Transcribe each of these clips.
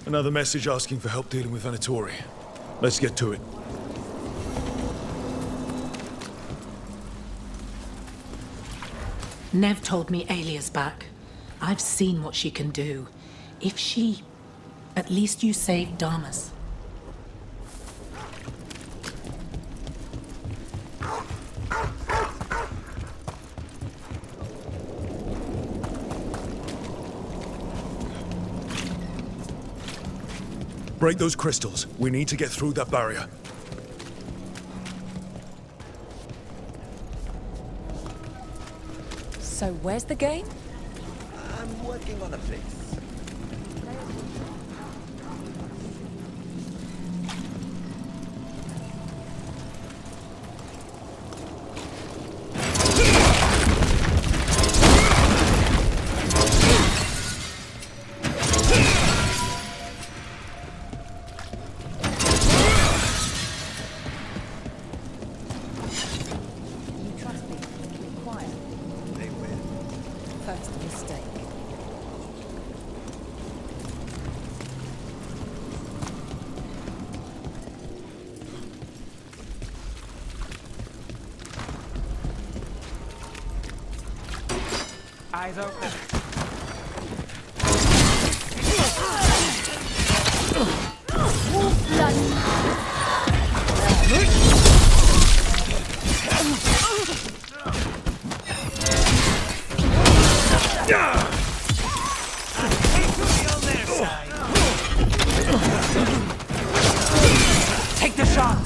Another message asking for help dealing with Venatori. Let's get to it. Nev told me Alia's back. I've seen what she can do. If she... At least you saved Damas. Break those crystals. We need to get through that barrier. So where's the game? I'm working on a fix. First mistake. Eyes open. Take the shot!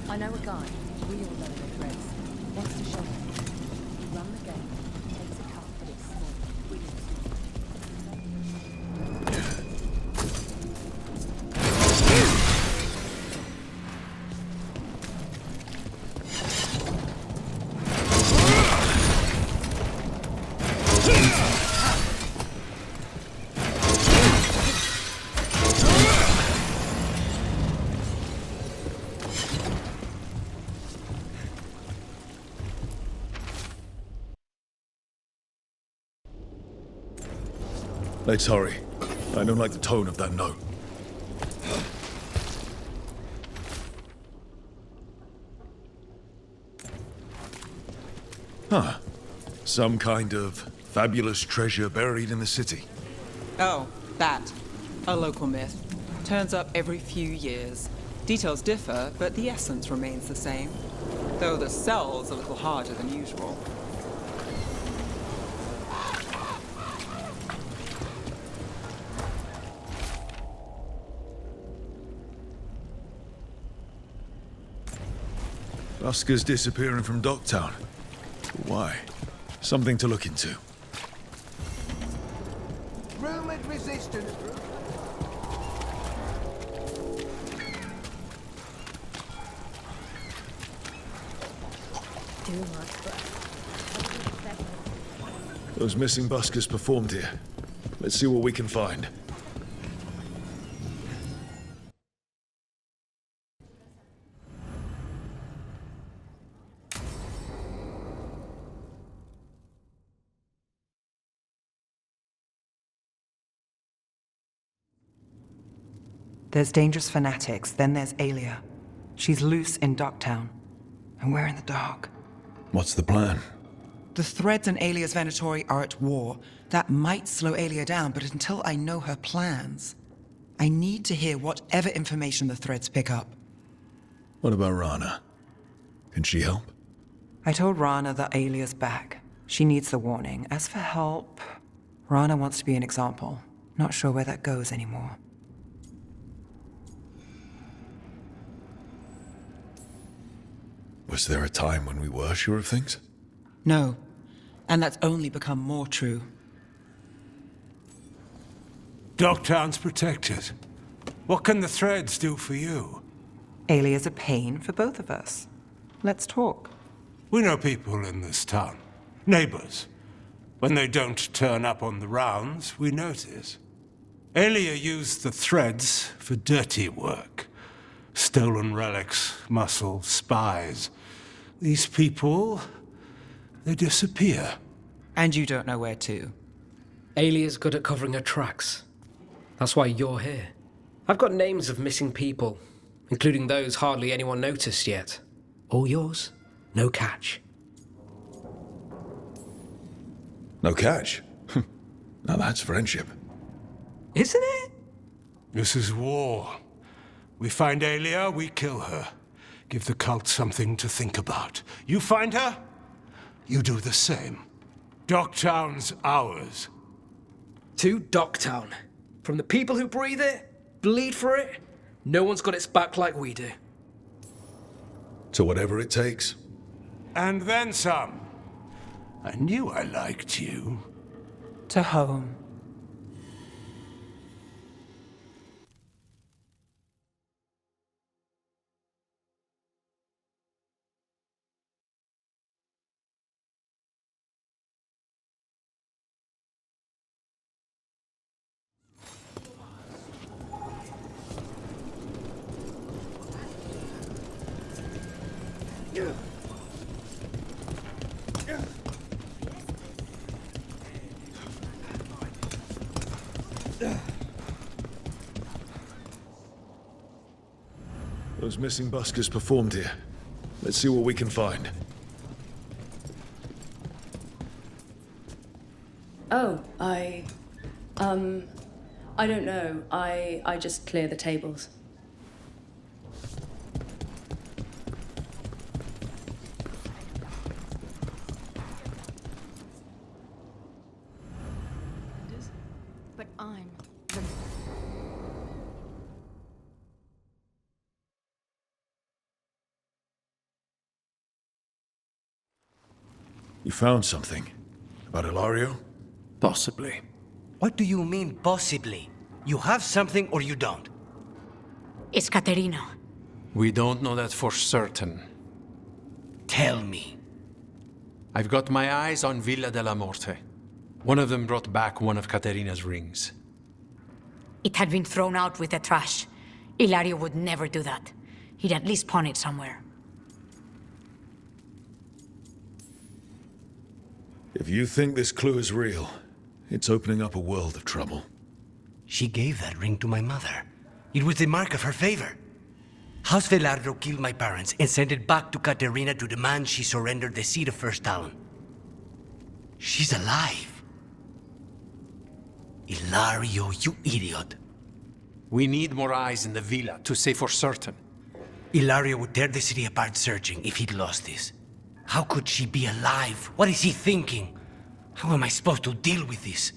I know a guy. We all know the threads. Wants to show us. Run the game. Takes a cut, but it's small. We need Let's hurry. I don't like the tone of that note. Huh. Some kind of fabulous treasure buried in the city. Oh, that. A local myth. Turns up every few years. Details differ, but the essence remains the same. Though the cell's a little harder than usual. Busker's disappearing from Docktown. Why? Something to look into. Rumored resistance. Those missing buskers performed here. Let's see what we can find. There's dangerous fanatics, then there's Alia. She's loose in Docktown, and we're in the dark. What's the plan? The threads and Alia's Venatori are at war. That might slow Alia down, but until I know her plans, I need to hear whatever information the threads pick up. What about Rana? Can she help? I told Rana that Alia's back. She needs the warning. As for help, Rana wants to be an example. Not sure where that goes anymore. Was there a time when we were sure of things? No, and that's only become more true. Docktown's protected. What can the threads do for you? Alia's a pain for both of us. Let's talk. We know people in this town. Neighbors. When they don't turn up on the rounds, we notice. Aelia used the threads for dirty work. Stolen relics, muscle, spies. These people, they disappear. And you don't know where to. Aelia's good at covering her tracks. That's why you're here. I've got names of missing people, including those hardly anyone noticed yet. All yours, no catch. No catch? Now that's friendship. Isn't it? This is war. We find Aelia, we kill her. Give the cult something to think about. You find her, you do the same. Docktown's ours. To Docktown. From the people who breathe it, bleed for it, no one's got its back like we do. To whatever it takes. And then some. I knew I liked you. To home. Those missing buskers performed here. Let's see what we can find. Oh, I don't know. I just clear the tables. But I'm You found something. About Ilario? Possibly. What do you mean, possibly? You have something or you don't? It's Caterina. We don't know that for certain. Tell me. I've got my eyes on Villa della Morte. One of them brought back one of Caterina's rings. It had been thrown out with the trash. Ilario would never do that. He'd at least pawn it somewhere. If you think this clue is real, it's opening up a world of trouble. She gave that ring to my mother. It was the mark of her favor. House Veilguard killed my parents and sent it back to Caterina to demand she surrender the seat of First Talon. She's alive. Ilario, you idiot. We need more eyes in the villa to say for certain. Ilario would tear the city apart searching if he'd lost this. How could she be alive? What is he thinking? How am I supposed to deal with this?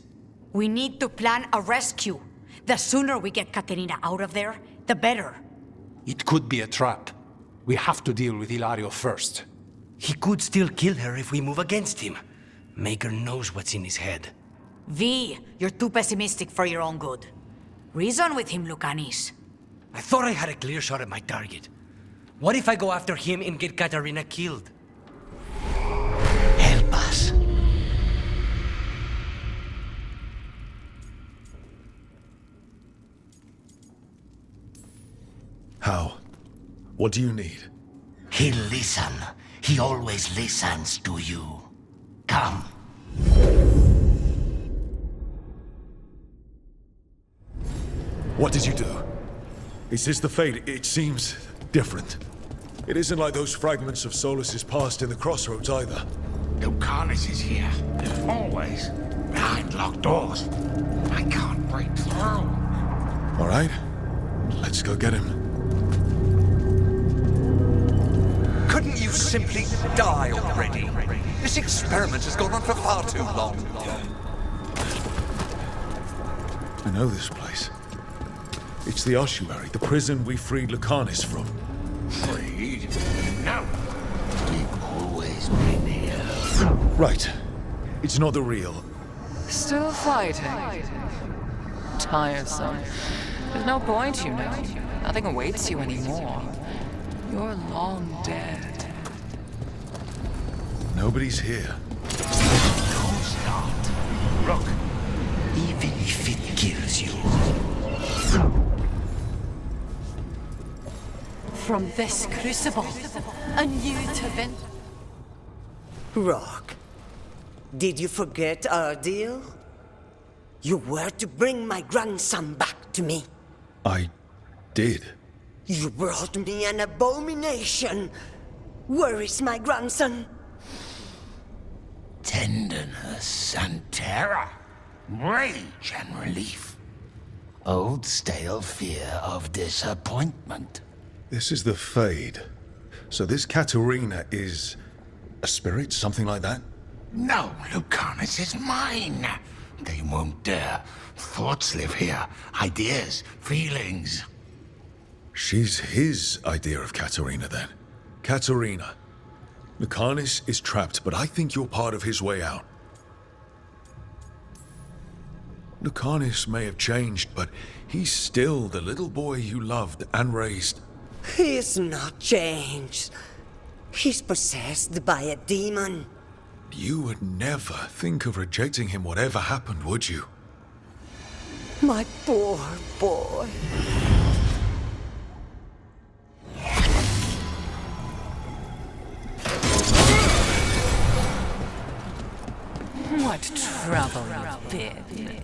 We need to plan a rescue. The sooner we get Caterina out of there, the better. It could be a trap. We have to deal with Ilario first. He could still kill her if we move against him. Maker knows what's in his head. V, you're too pessimistic for your own good. Reason with him, Lucanis. I thought I had a clear shot at my target. What if I go after him and get Caterina killed? Help us. How? What do you need? He'll listen. He always listens to you. Come. What did you do? Is this the fate? It seems different. It isn't like those fragments of Solus's past in the crossroads either. Lucanis is here. Always. Behind locked doors. I can't break through. All right. Let's go get him. Couldn't you simply die already? This experiment has gone on for far too long. I know this place. It's the ossuary, the prison we freed Lucanis from. Freed? No. We've always been here. Right. It's not the real. Still fighting. Tiresome. There's no point, you know. Nothing awaits you anymore. You're long dead. Nobody's here. Don't start. Rook. Even if it kills you. From this crucible, a new Tevin. Rock, did you forget our deal? You were to bring my grandson back to me. I did. You brought me an abomination. Where is my grandson? Tenderness and terror. Rage and relief. Old stale fear of disappointment. This is the Fade. So this Katerina is a spirit, something like that? No, Lucanus is mine. They won't dare. Thoughts live here. Ideas, feelings. She's his idea of Katerina, then. Katerina. Lucanus is trapped, but I think you're part of his way out. Lucanus may have changed, but he's still the little boy you loved and raised. He's not changed. He's possessed by a demon. You would never think of rejecting him whatever happened, would you? My poor boy. What trouble you've been.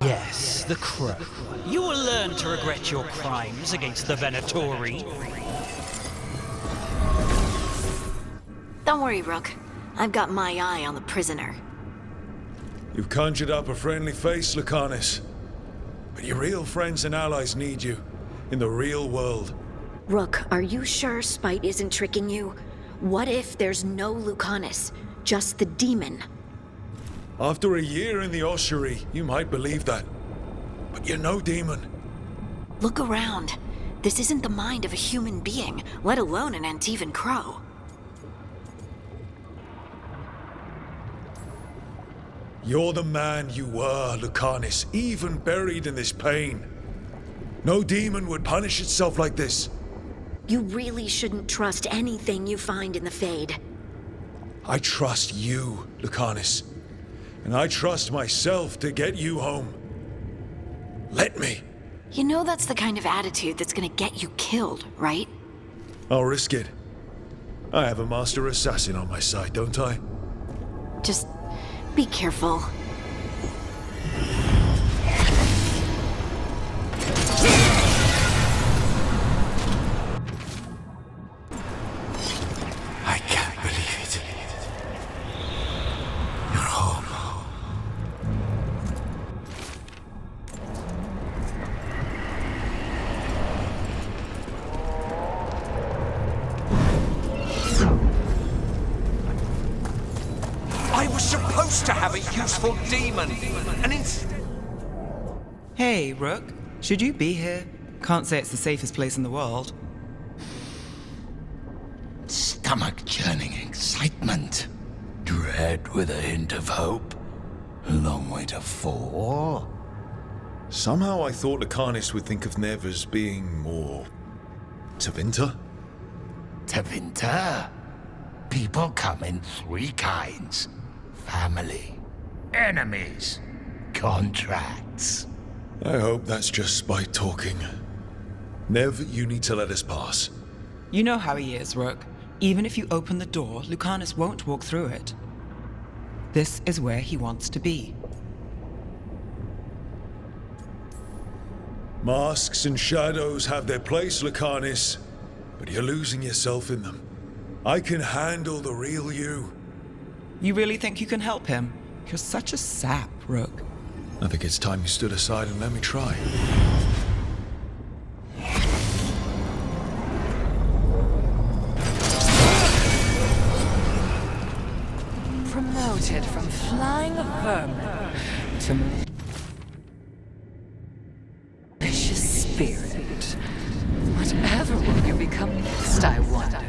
Yes, the Crow. You will learn to regret your crimes against the Venatori. Don't worry, Rook. I've got my eye on the prisoner. You've conjured up a friendly face, Lucanus. But your real friends and allies need you. In the real world. Rook, are you sure Spite isn't tricking you? What if there's no Lucanus, just the demon? After a year in the ossuary, you might believe that. But you're no demon. Look around. This isn't the mind of a human being, let alone an Antivan Crow. You're the man you were, Lucanus, even buried in this pain. No demon would punish itself like this. You really shouldn't trust anything you find in the Fade. I trust you, Lucanus. And I trust myself to get you home. Let me. You know that's the kind of attitude that's gonna get you killed, right? I'll risk it. I have a master assassin on my side, don't I? Just be careful. I can't believe it. You're home. I was supposed to have a useful demon, and instead... Hey, Rook. Should you be here? Can't say it's the safest place in the world. Stomach-churning excitement. Dread with a hint of hope. A long way to fall. Somehow I thought Lucanus would think of Nev as being more... Tevinter? Tevinter? People come in three kinds. Family, enemies, contracts. I hope that's just Spite talking. Nev, you need to let us pass. You know how he is, Rook. Even if you open the door, Lucanus won't walk through it. This is where he wants to be. Masks and shadows have their place, Lucanus, but you're losing yourself in them. I can handle the real you. You really think you can help him? You're such a sap, Rook. I think it's time you stood aside and let me try. Promoted from flying vermin to malicious spirit. Whatever will you become next, I wonder?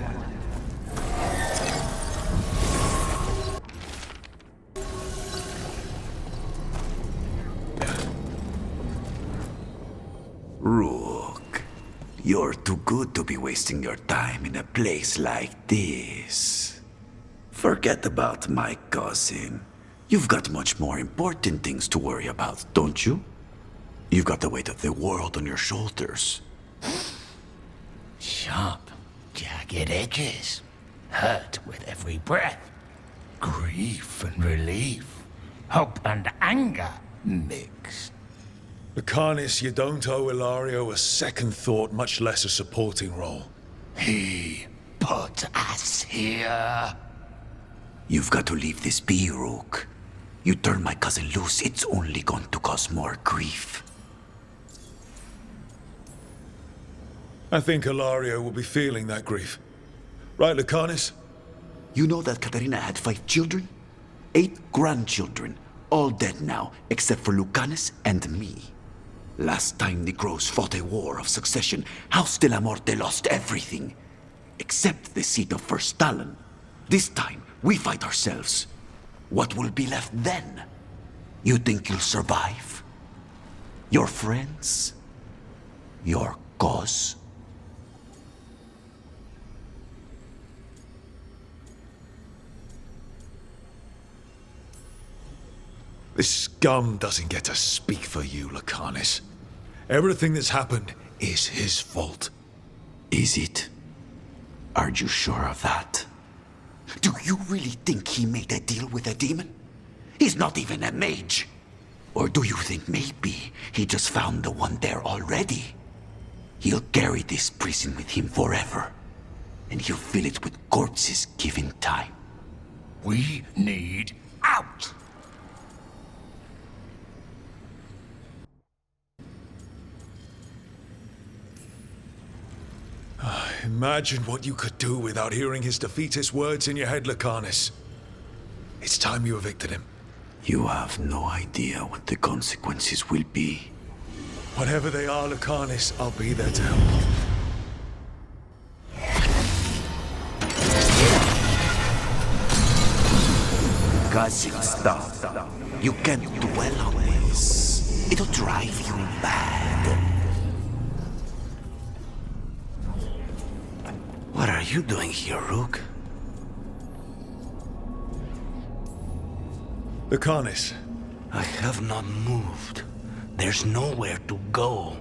Rook, you're too good to be wasting your time in a place like this. Forget about my cousin. You've got much more important things to worry about, don't you? You've got the weight of the world on your shoulders. Sharp, jagged edges. Hurt with every breath. Grief and relief. Hope and anger mixed. Lucanus, you don't owe Ilario a second thought, much less a supporting role. He put us here. You've got to leave this be, Rook. You turn my cousin loose, it's only going to cause more grief. I think Ilario will be feeling that grief. Right, Lucanus? You know that Katerina had 5 children? 8 grandchildren, all dead now, except for Lucanus and me. Last time the Crows fought a war of succession, House de la Morte lost everything, except the seat of First Talon. This time, we fight ourselves. What will be left then? You think you'll survive? Your friends? Your cause? This scum doesn't get to speak for you, Lucanus. Everything that's happened is his fault. Is it? Are you sure of that? Do you really think he made a deal with a demon? He's not even a mage. Or do you think maybe he just found the one there already? He'll carry this prison with him forever. And he'll fill it with corpses given time. We need out! Imagine what you could do without hearing his defeatist words in your head, Lucanus. It's time you evicted him. You have no idea what the consequences will be. Whatever they are, Lucanus, I'll be there to help you. Guzzing stuff. You can't dwell on this. It'll drive you mad. What are you doing here, Rook? Lucanus. I have not moved. There's nowhere to go.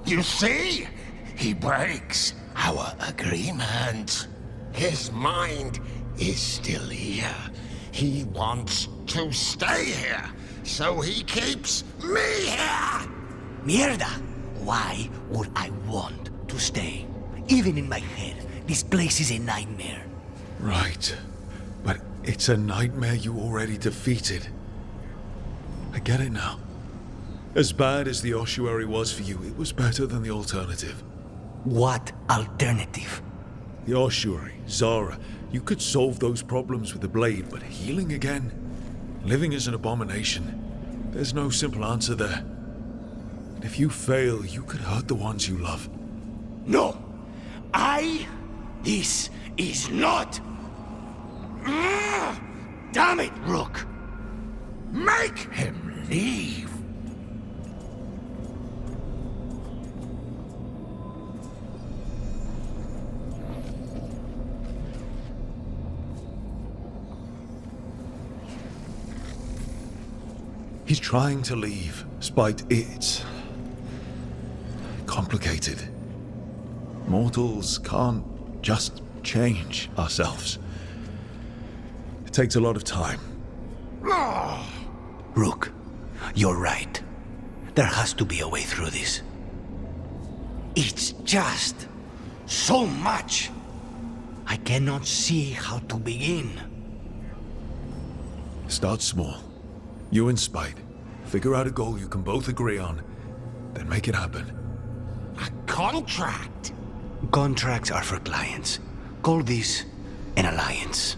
You see? He breaks our agreement. His mind is still here. He wants to stay here, so he keeps me here! Mierda! Why would I want to stay? Even in my head, this place is a nightmare. Right. But it's a nightmare you already defeated. I get it now. As bad as the ossuary was for you, it was better than the alternative. What alternative? The ossuary, Zara. You could solve those problems with the blade, but healing again? Living is an abomination. There's no simple answer there. And if you fail, you could hurt the ones you love. No! This is not... Damn it, Rook! Make him leave! He's trying to leave, despite it's complicated. Mortals can't just change ourselves. It takes a lot of time. Rook, you're right. There has to be a way through this. It's just so much. I cannot see how to begin. Start small. You and Spite. Figure out a goal you can both agree on, then make it happen. A contract? Contracts are for clients. Call this an alliance.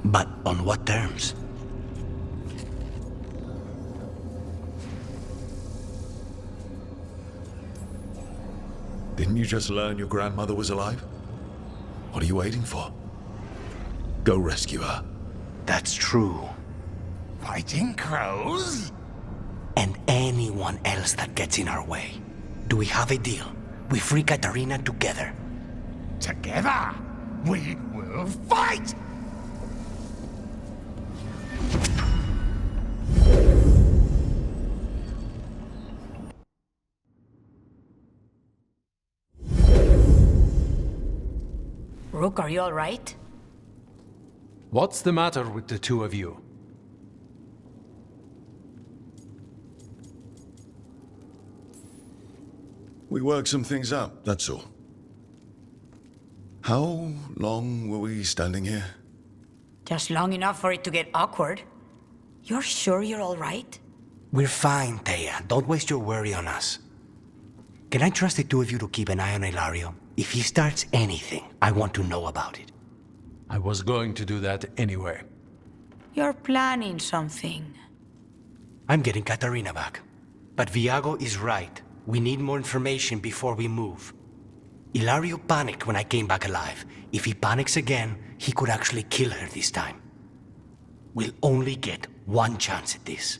But on what terms? Didn't you just learn your grandmother was alive? What are you waiting for? Go rescue her. That's true. Fighting crows? And anyone else that gets in our way. Do we have a deal? We free Katarina together. Together, we will fight! Rook, are you all right? What's the matter with the two of you? We worked some things out, that's all. How long were we standing here? Just long enough for it to get awkward. You're sure you're all right? We're fine, Thea. Don't waste your worry on us. Can I trust the two of you to keep an eye on Ilario? If he starts anything, I want to know about it. I was going to do that anyway. You're planning something. I'm getting Katarina back. But Viago is right. We need more information before we move. Ilario panicked when I came back alive. If he panics again, he could actually kill her this time. We'll only get one chance at this.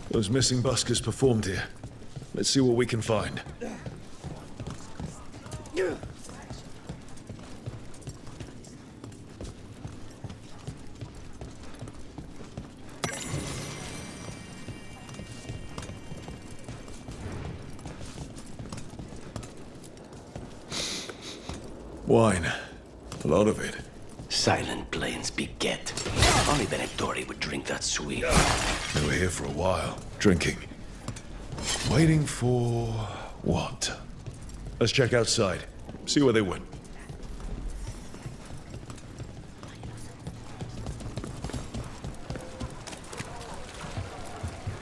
Those missing buskers performed here. Let's see what we can find. Wine. A lot of it. Silent plains beget. Only Venatori would drink that sweet. They were here for a while, drinking. Waiting for... what? Let's check outside. See where they went.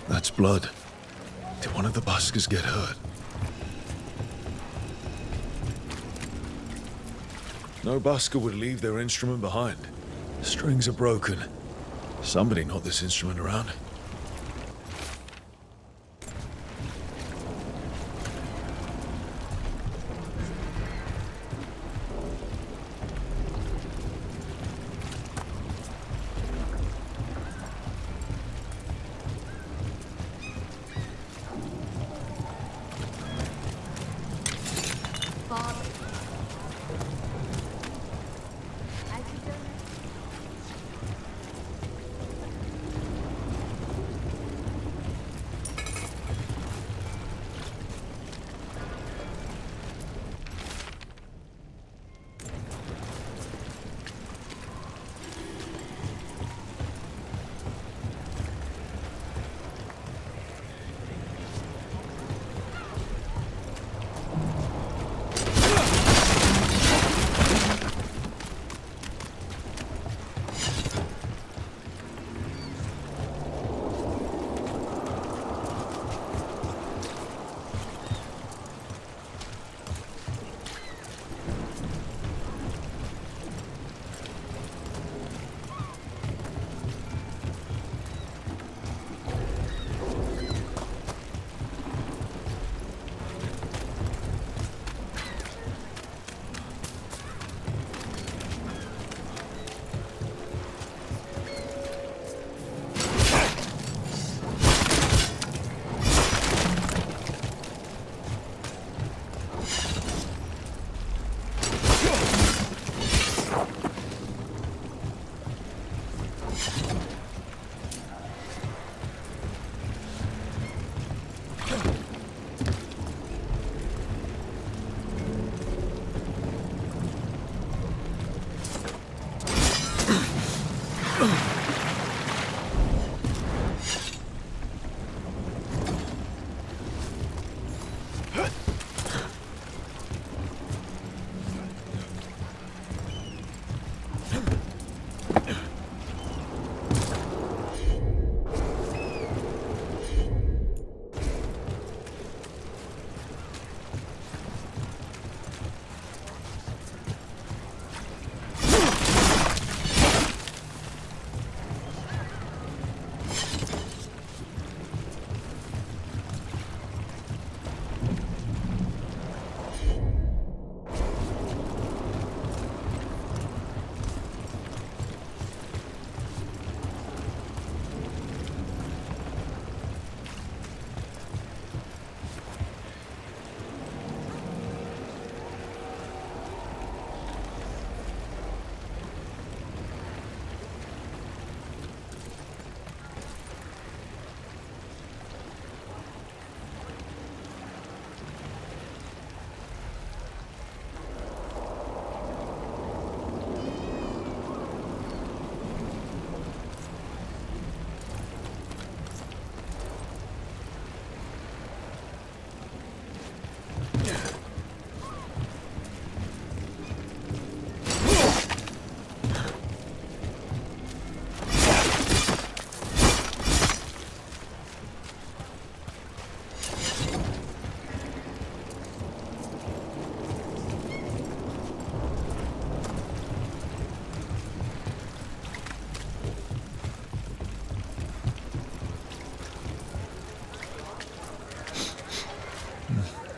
That's blood. Did one of the buskers get hurt? No busker would leave their instrument behind. The strings are broken. Somebody knocked this instrument around.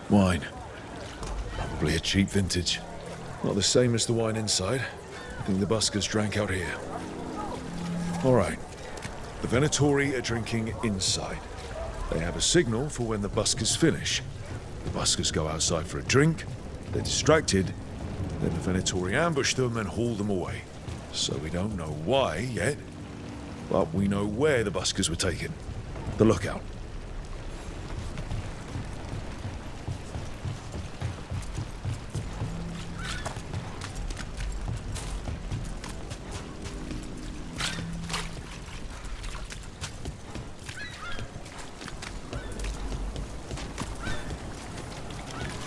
Wine. Probably a cheap vintage. Not the same as the wine inside. I think the buskers drank out here. Alright. The Venatori are drinking inside. They have a signal for when the buskers finish. The buskers go outside for a drink, they're distracted, then the Venatori ambush them and haul them away. So we don't know why yet, but we know where the buskers were taken. The lookout.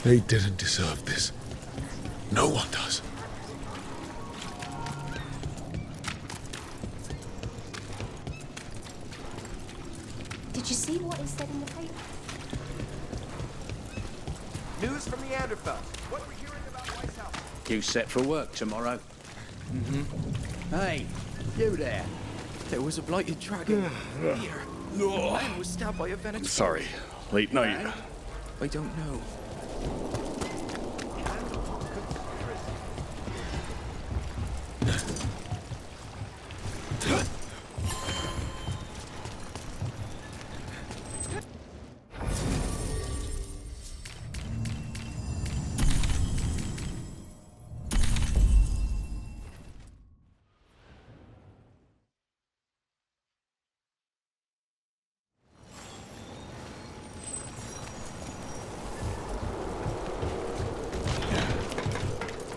They didn't deserve this. No one does. Did you see what he said in the paper? News from Neanderthal. What we're hearing about White's house. You set for work tomorrow? Hey, you there. There was a blighted dragon here. A man was stabbed by a Venator. Sorry, late night. I don't know.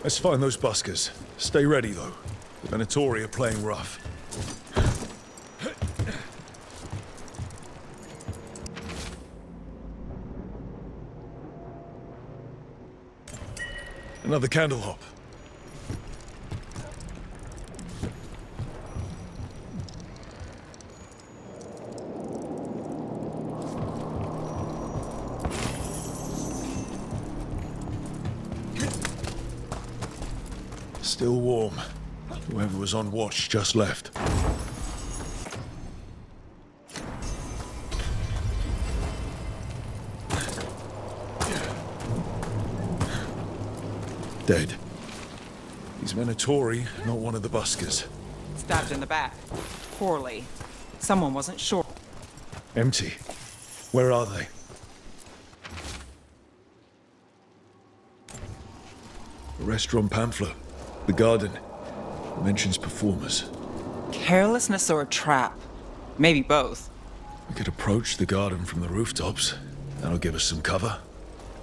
Let's find those buskers. Stay ready, though. The Venatori are playing rough. Another candle hop. Still warm. Whoever was on watch just left. Dead. He's Venatori, not one of the buskers. Stabbed in the back. Poorly. Someone wasn't sure. Empty. Where are they? The restaurant pamphlet. The garden. Mentions performers. Carelessness or a trap? Maybe both. We could approach the garden from the rooftops. That'll give us some cover.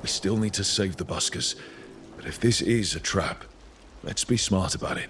We still need to save the buskers. But if this is a trap, let's be smart about it.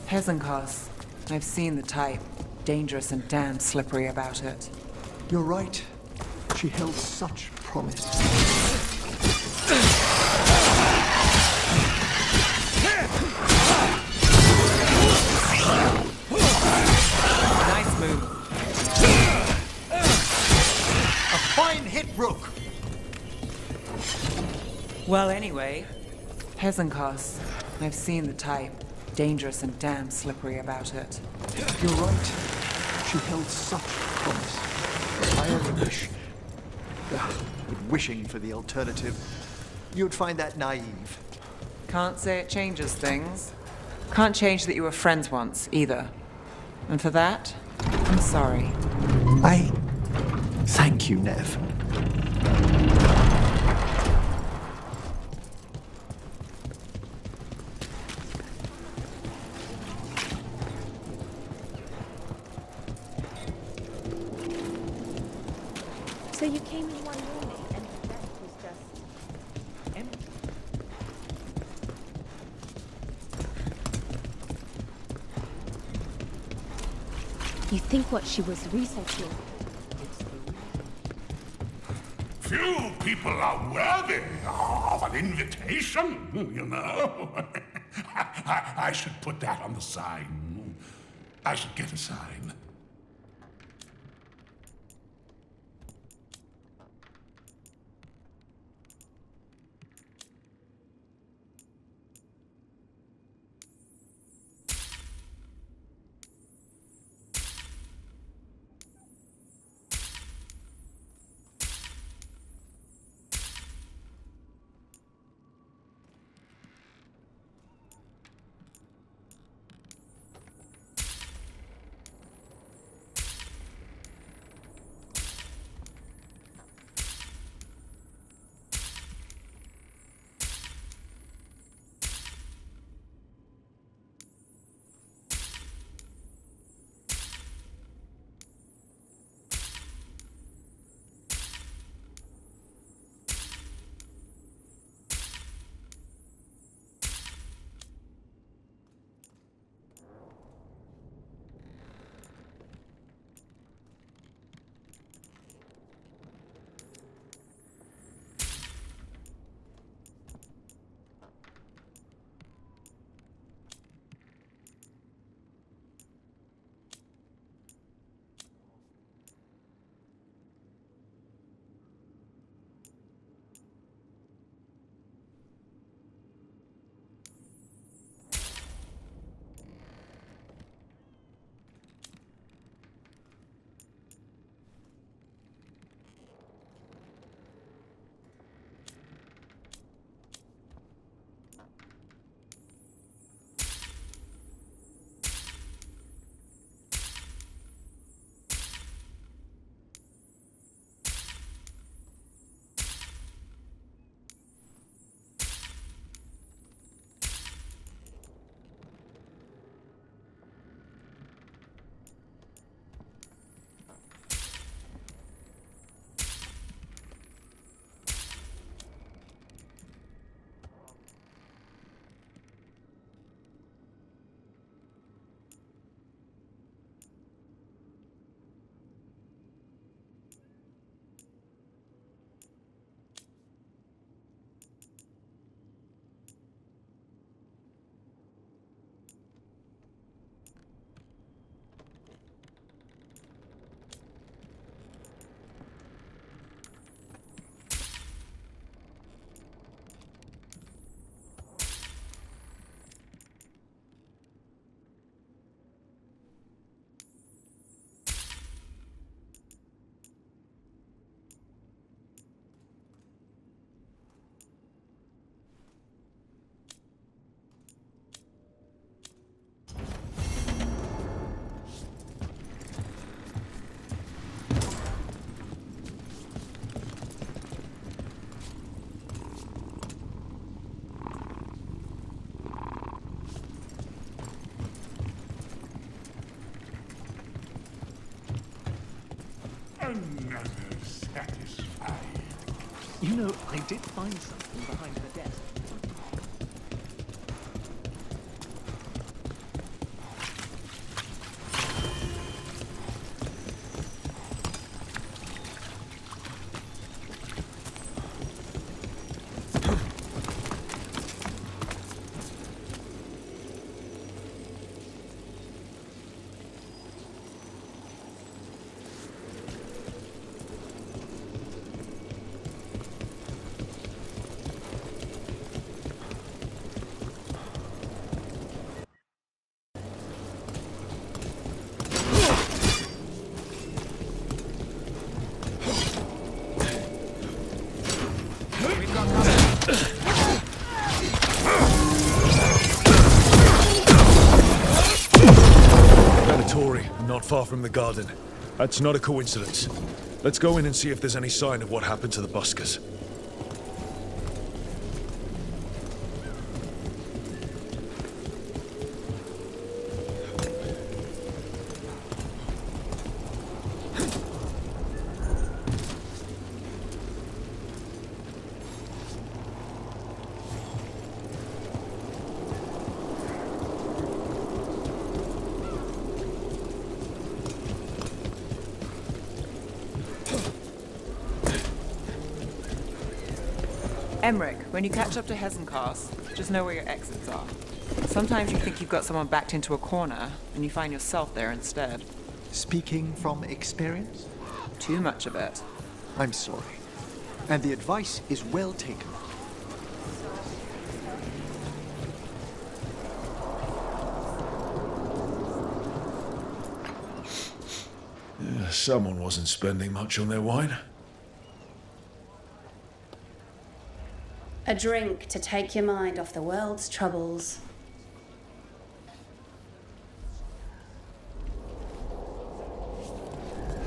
Hezenkos. I've seen the type. Dangerous and damn slippery about it. You're right. She held such promise. Nice move. A fine hit, Rook. Well, anyway, Hezenkos. I've seen the type. Dangerous and damn slippery about it. You're right. She held such promise. I only wish... But wishing for the alternative, you'd find that naive. Can't say it changes things. Can't change that you were friends once, either. And for that, I'm sorry. I thank you, Nev. So you came in one morning and the rest was just empty. you think what she was researching? Few people are worthy of an invitation, you know. I should put that on the sign. I should get a sign. Another satisfied. You know, I did find something behind the desk. Not far from the garden. That's not a coincidence. Let's go in and see if there's any sign of what happened to the buskers. Emmerich, when you catch up to Hesencast, just know where your exits are. Sometimes you think you've got someone backed into a corner, and you find yourself there instead. Speaking from experience? Too much of it. I'm sorry. And the advice is well taken. Someone wasn't spending much on their wine. A drink to take your mind off the world's troubles.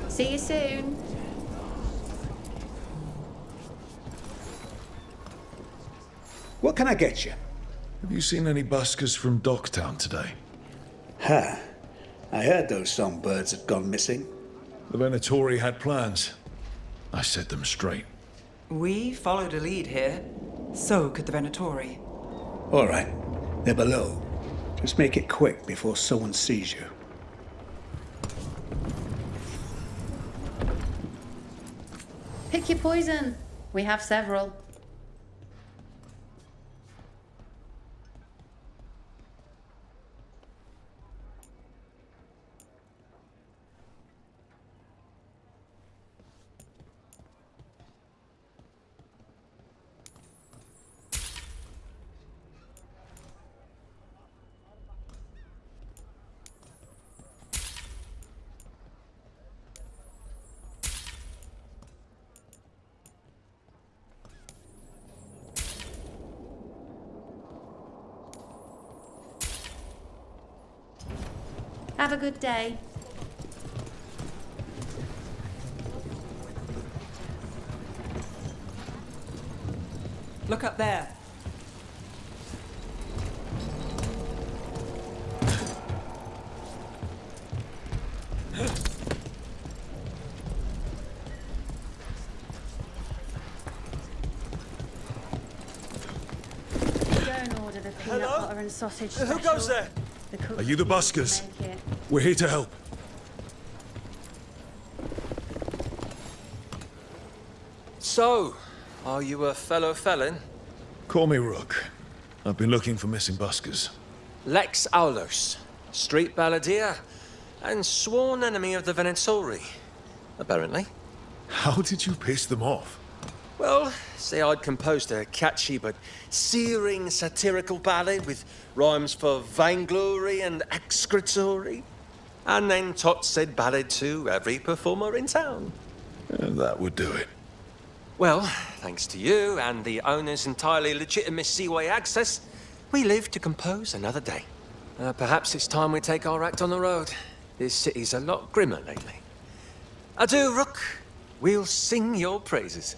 See you soon. What can I get you? Have you seen any buskers from Docktown today? Huh. I heard those songbirds had gone missing. The Venatori had plans. I set them straight. We followed a lead here. So could the Venatori. All right. They're below. Just make it quick before someone sees you. Pick your poison. We have several. Have a good day. Look up there. Go and order the peanut butter and sausage special. Who goes there? The cook Are you the buskers? make it. We're here to help. So, are you a fellow felon? Call me Rook. I've been looking for missing buskers. Lex Aulos, street balladeer, and sworn enemy of the Venatori, apparently. How did you piss them off? Well, say I'd composed a catchy but searing satirical ballad with rhymes for vainglory and excretory. And then Tot said ballad to every performer in town. That would do it. Well, thanks to you and the owner's entirely legitimate seaway access, we live to compose another day. Perhaps it's time we take our act on the road. This city's a lot grimmer lately. Adieu, Rook. We'll sing your praises.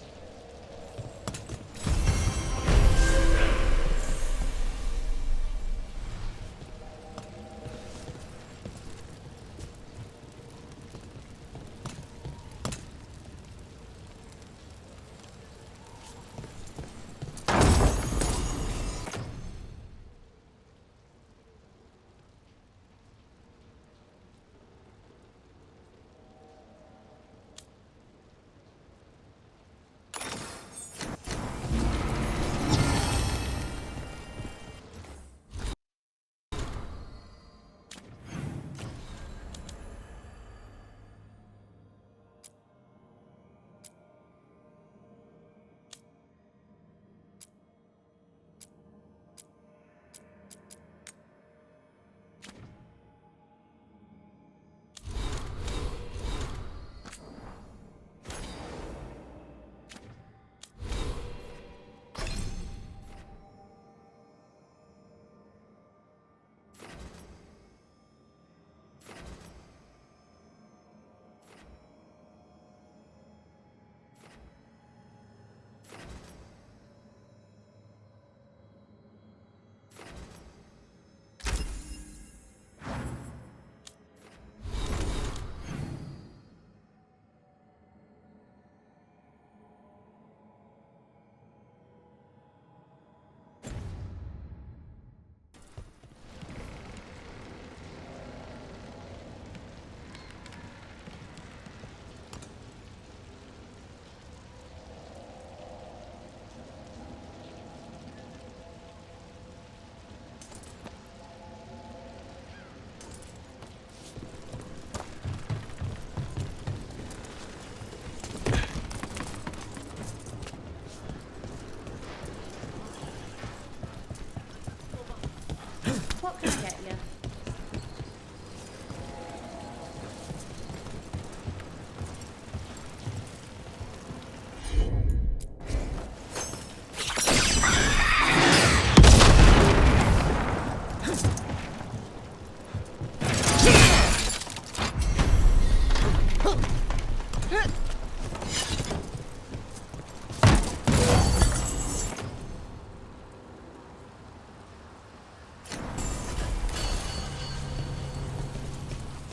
What can I get you?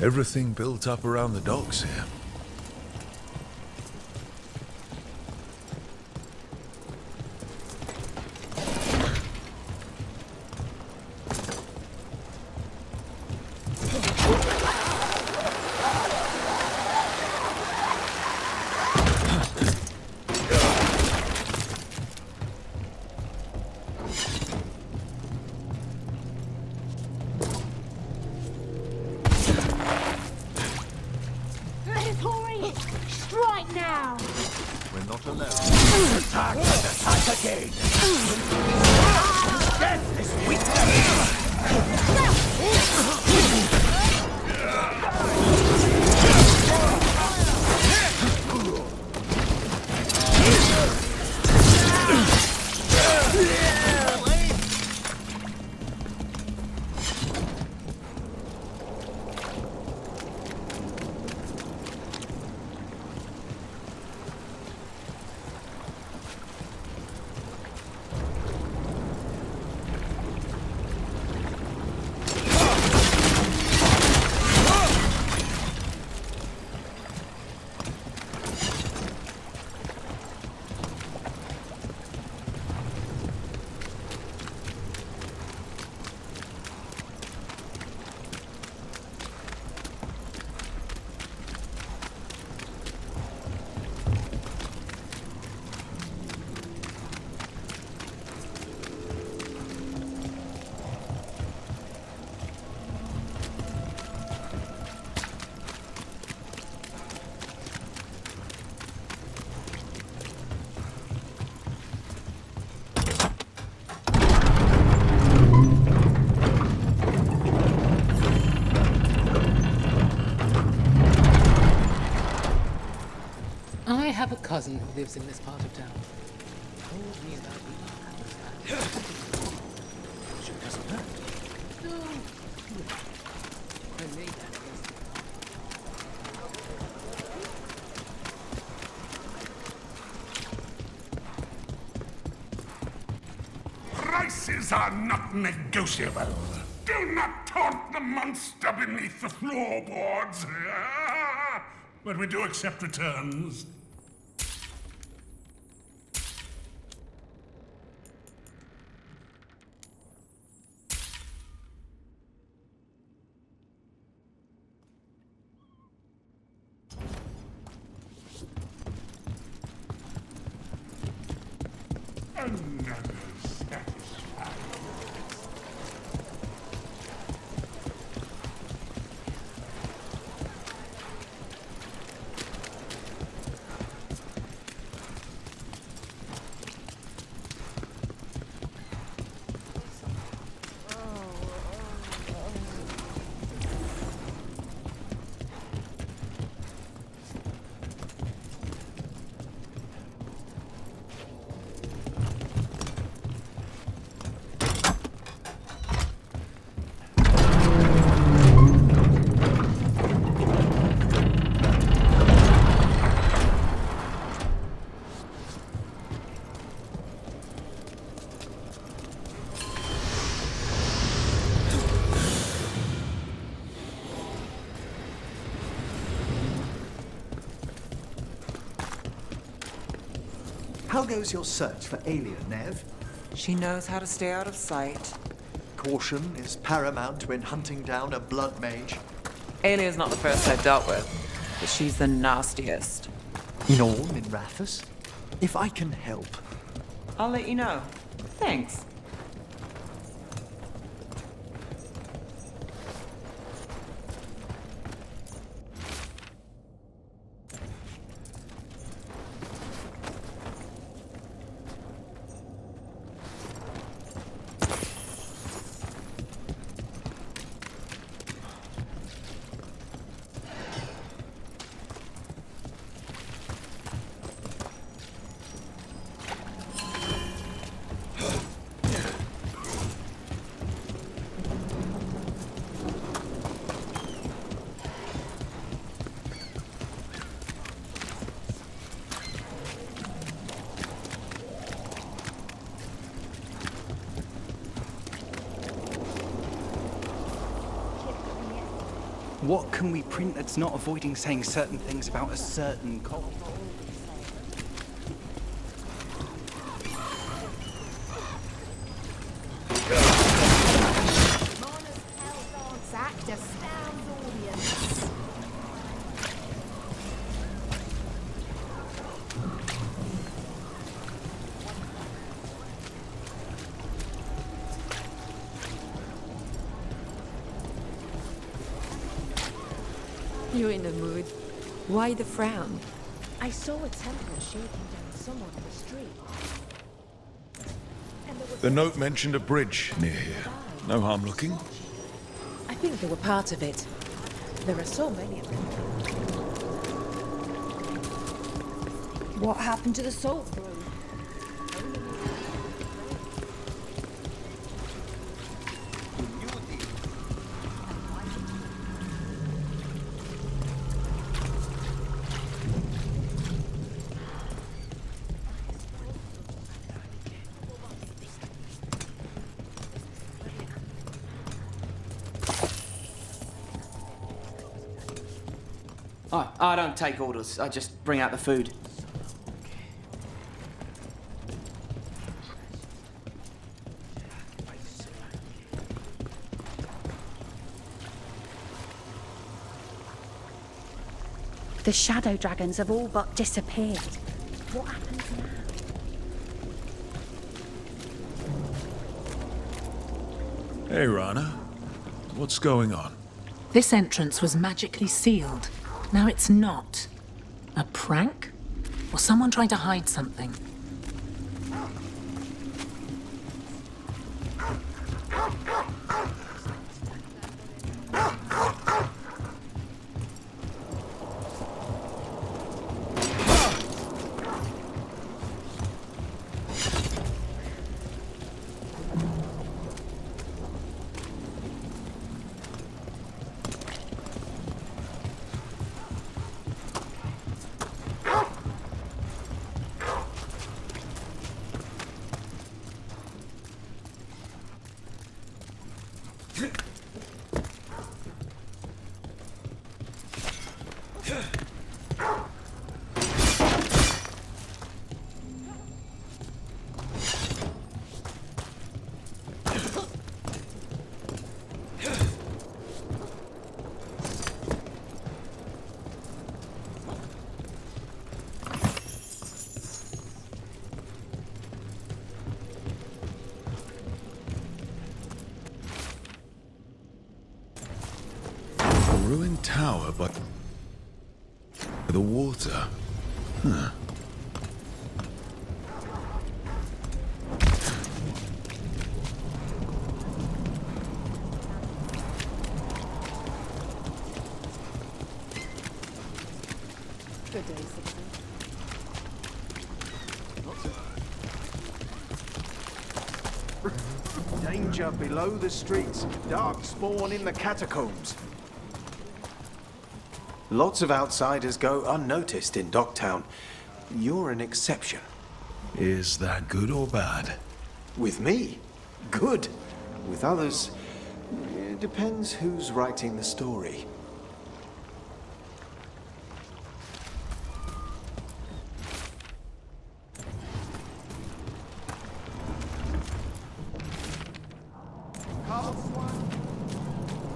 Everything built up around the docks here. Strike now! We're not alone. Attack and attack again! Death is weak! I have a cousin who lives in this part of town. He told me about the She doesn't know. No. I made that guess. Prices are not negotiable. Do not taunt the monster beneath the floorboards. But we do accept returns. Another satisfied. How goes your search for Aelia, Nev? She knows how to stay out of sight. Caution is paramount when hunting down a blood mage. Aelia's not the first I've dealt with, but she's the nastiest. In all, in Rathus? If I can help. I'll let you know. Thanks. What can we print that's not avoiding saying certain things about a certain cult? Act astounds audience. You're in the mood. Why the frown? I saw a temple shaking down someone on the street. The note mentioned a bridge near here. No harm looking. I think they were part of it. There are so many of them. What happened to the salt broom? I don't take orders. I just bring out the food. The shadow dragons have all but disappeared. What happens now? Hey, Rana. What's going on? This entrance was magically sealed. Now it's not. A prank? Or someone trying to hide something? Ruined tower, but the water. Huh. Good day, citizen. Danger below the streets. Dark spawn in the catacombs. Lots of outsiders go unnoticed in Docktown. You're an exception. Is that good or bad? With me? Good. With others, it depends who's writing the story.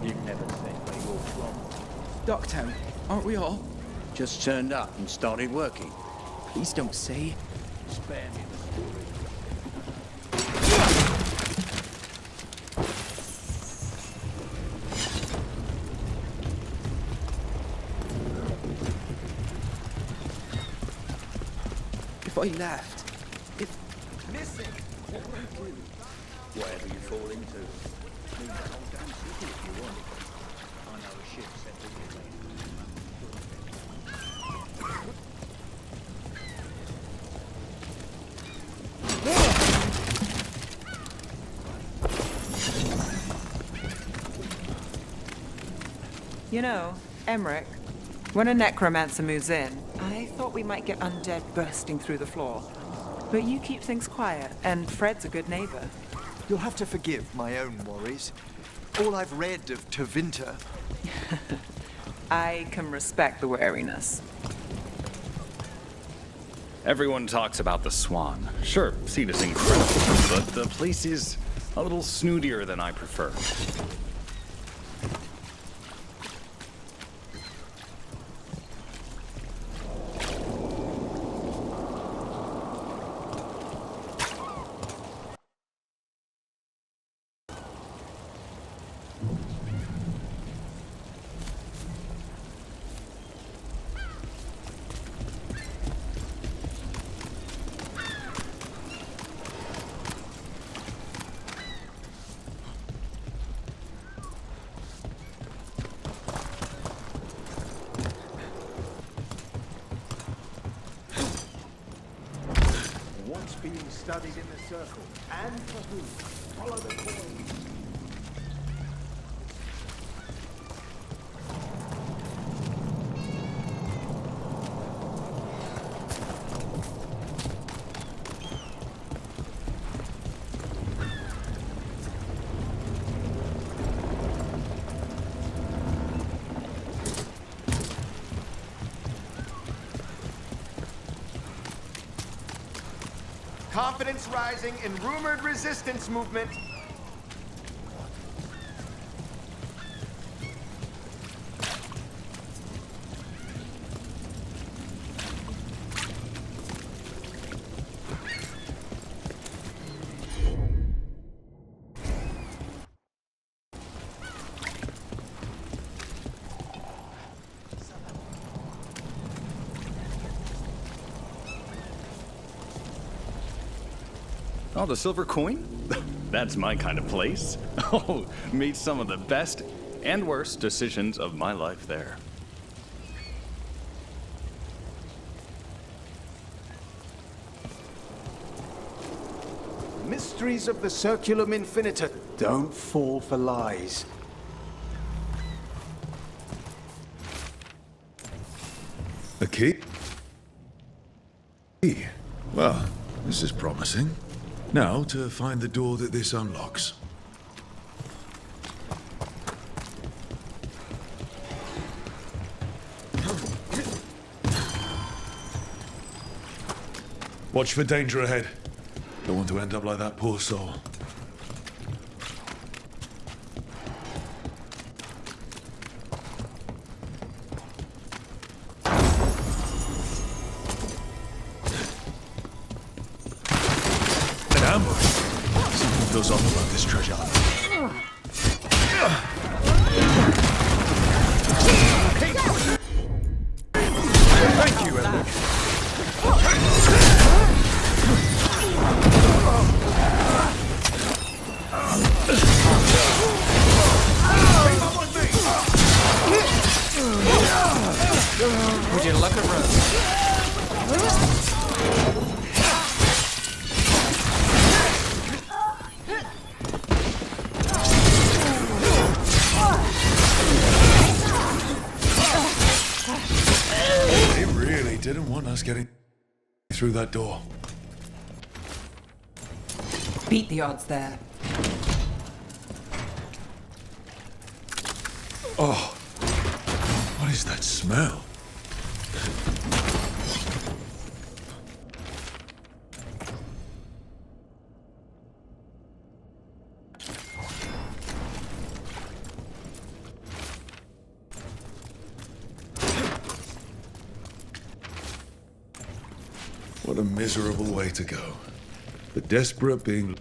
You never said where you're from. Docktown, aren't we all? Just turned up and started working. Please don't say. Spare me the story. If I left, Missing! Whatever you fall into. Move the whole damn city if you want. I know a ship sent to get You know, Emmerich, when a necromancer moves in, I thought we might get undead bursting through the floor. But you keep things quiet, and Fred's a good neighbor. You'll have to forgive my own worries. All I've read of Tevinter. I can respect the wariness. Everyone talks about the Swan. Sure, seat is incredible, but the place is a little snootier than I prefer. What's being studied in the circle, and for whom? Follow the coin. Confidence rising in rumored resistance movement. Oh, the silver coin? That's my kind of place. Oh, made some of the best and worst decisions of my life there. Mysteries of the Circulum Infinita. Don't fall for lies. A key? Well, this is promising. Now to find the door that this unlocks. Watch for danger ahead. Don't want to end up like that poor soul. Feels off about this treasure hunt. Thank you, Ellie. Would you like a rose? Didn't want us getting through that door. Beat the odds there. Oh, what is that smell? What a miserable way to go. The desperate being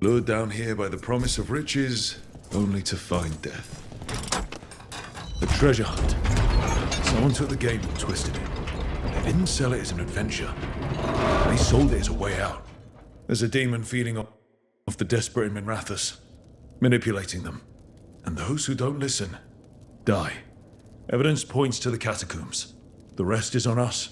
lured down here by the promise of riches, only to find death. A treasure hunt. Someone took the game and twisted it. They didn't sell it as an adventure. They sold it as a way out. There's a demon feeding off the desperate in Minrathous, manipulating them. And those who don't listen, die. Evidence points to the catacombs. The rest is on us.